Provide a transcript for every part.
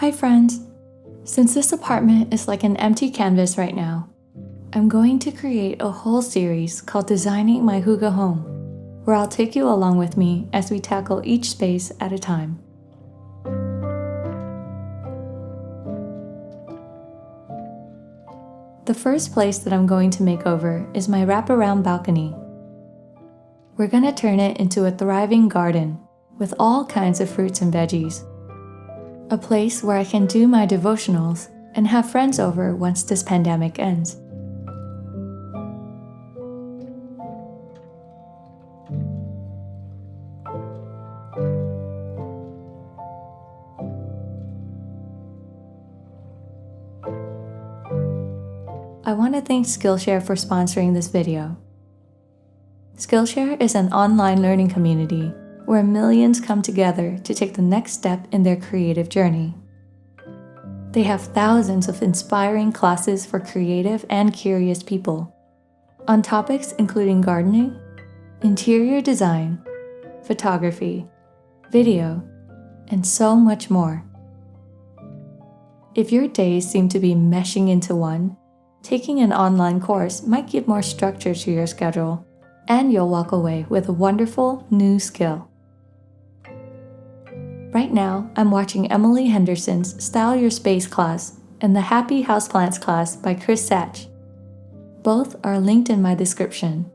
Hi friends! Since this apartment is like an empty canvas right now, I'm going to create a whole series called Designing My Hooga Home, where I'll take you along with me as we tackle each space at a time. The first place that I'm going to make over is my wraparound balcony. We're going to turn it into a thriving garden with all kinds of fruits and veggies. A place where I can do my devotionals and have friends over once this pandemic ends. I want to thank Skillshare for sponsoring this video. Skillshare is an online learning community where millions come together to take the next step in their creative journey. They have thousands of inspiring classes for creative and curious people on topics including gardening, interior design, photography, video, and so much more. If your days seem to be meshing into one, taking an online course might give more structure to your schedule, and you'll walk away with a wonderful new skill. Right now, I'm watching Emily Henderson's Style Your Space class and the Happy Houseplants class by Chris Satch. Both are linked in my description.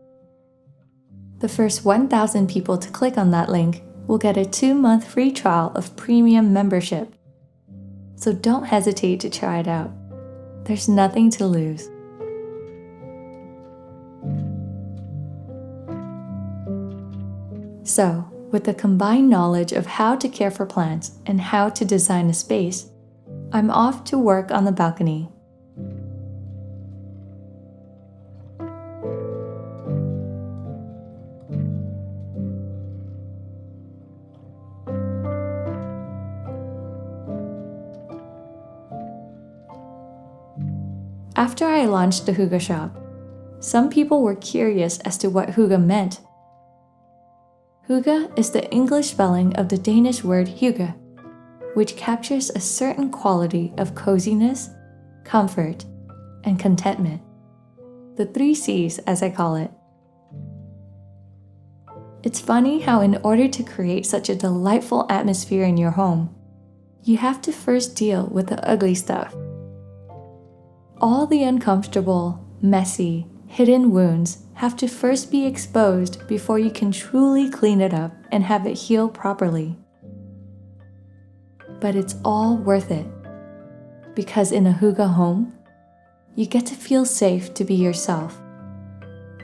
The first 1,000 people to click on that link will get a 2-month free trial of premium membership. So don't hesitate to try it out. There's nothing to lose. So, with the combined knowledge of how to care for plants and how to design a space, I'm off to work on the balcony. After I launched the Hooga shop, some people were curious as to what Hooga meant. Hooga is the English spelling of the Danish word hygge, which captures a certain quality of coziness, comfort, and contentment. The 3 C's, as I call it. It's funny how in order to create such a delightful atmosphere in your home, you have to first deal with the ugly stuff. All the uncomfortable, messy, hidden wounds have to first be exposed before you can truly clean it up and have it heal properly. But it's all worth it, because in a Hooga home, you get to feel safe to be yourself.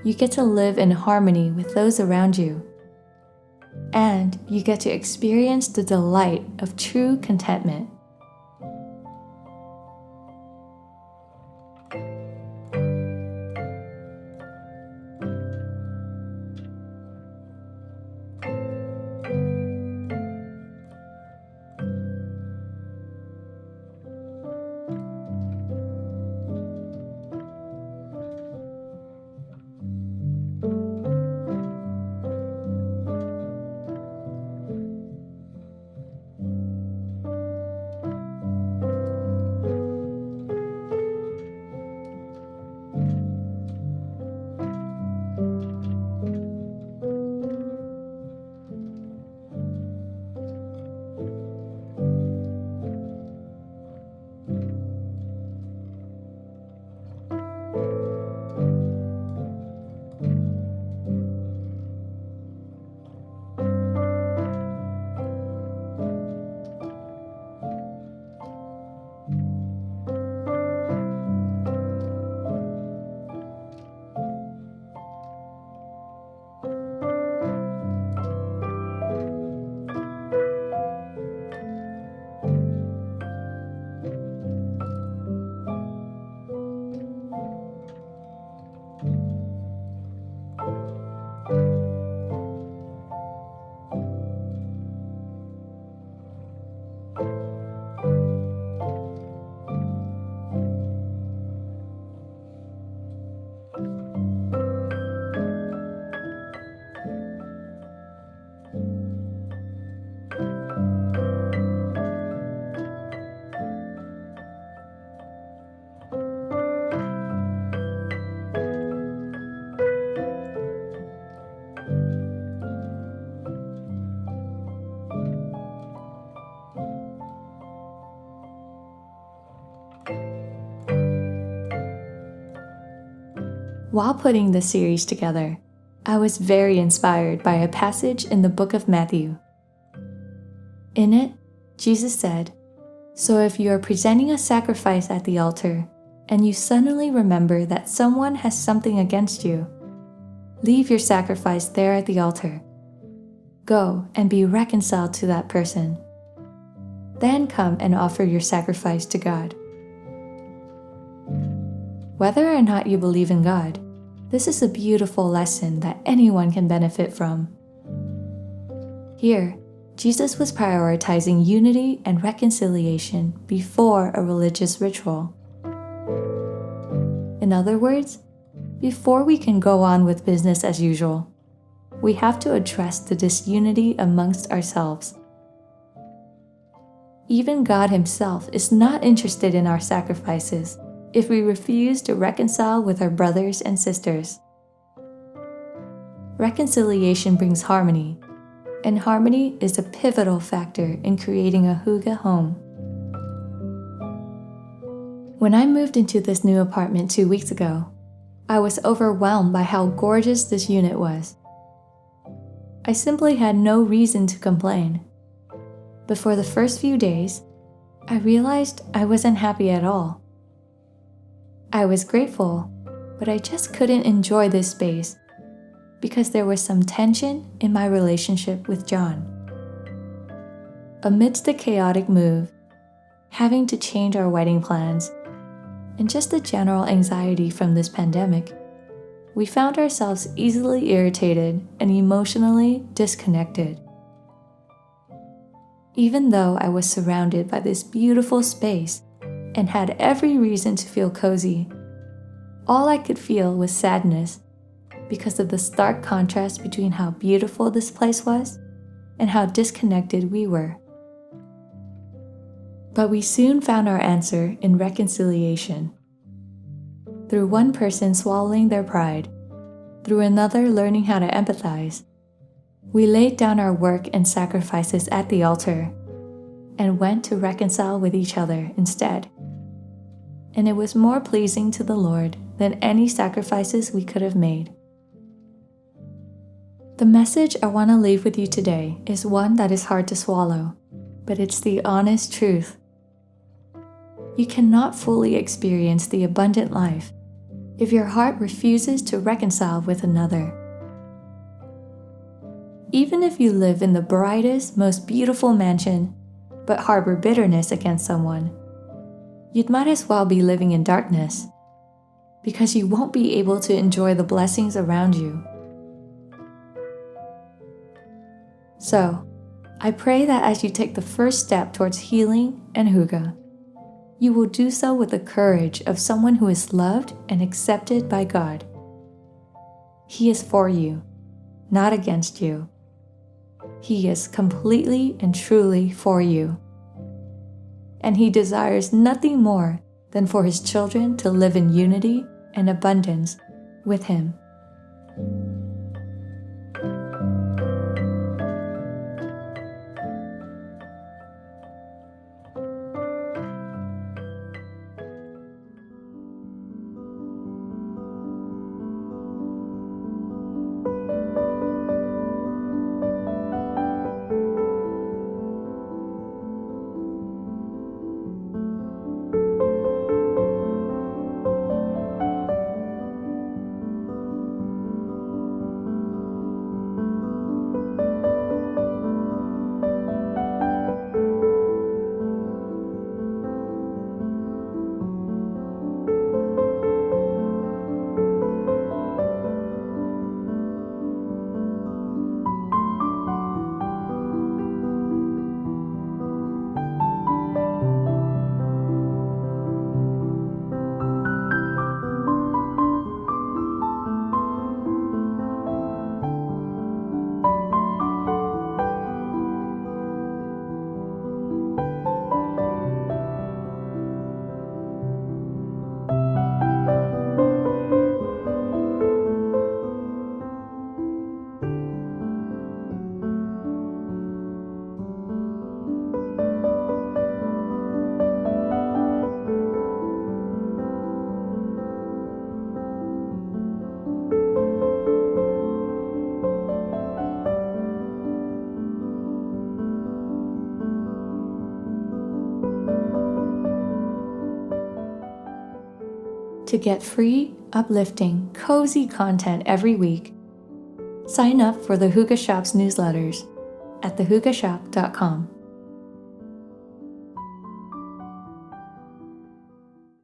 You get to live in harmony with those around you. And you get to experience the delight of true contentment. While putting this series together, I was very inspired by a passage in the book of Matthew. In it, Jesus said, "So if you are presenting a sacrifice at the altar, and you suddenly remember that someone has something against you, leave your sacrifice there at the altar. Go and be reconciled to that person. Then come and offer your sacrifice to God." Whether or not you believe in God, this is a beautiful lesson that anyone can benefit from. Here, Jesus was prioritizing unity and reconciliation before a religious ritual. In other words, before we can go on with business as usual, we have to address the disunity amongst ourselves. Even God Himself is not interested in our sacrifices if we refuse to reconcile with our brothers and sisters. Reconciliation brings harmony, and harmony is a pivotal factor in creating a Hooga home. When I moved into this new apartment 2 weeks ago, I was overwhelmed by how gorgeous this unit was. I simply had no reason to complain. But for the first few days, I realized I wasn't happy at all. I was grateful, but I just couldn't enjoy this space because there was some tension in my relationship with John. Amidst the chaotic move, having to change our wedding plans, and just the general anxiety from this pandemic, we found ourselves easily irritated and emotionally disconnected. Even though I was surrounded by this beautiful space and had every reason to feel cozy, all I could feel was sadness because of the stark contrast between how beautiful this place was and how disconnected we were. But we soon found our answer in reconciliation. Through one person swallowing their pride, through another learning how to empathize, we laid down our work and sacrifices at the altar and went to reconcile with each other instead. And it was more pleasing to the Lord than any sacrifices we could have made. The message I want to leave with you today is one that is hard to swallow, but it's the honest truth. You cannot fully experience the abundant life if your heart refuses to reconcile with another. Even if you live in the brightest, most beautiful mansion, but harbor bitterness against someone, you'd might as well be living in darkness, because you won't be able to enjoy the blessings around you. So, I pray that as you take the first step towards healing and Hooga, you will do so with the courage of someone who is loved and accepted by God. He is for you, not against you. He is completely and truly for you. And He desires nothing more than for His children to live in unity and abundance with Him. To get free, uplifting, cozy content every week, sign up for the Hooga Shop's newsletters at thehugashop.com.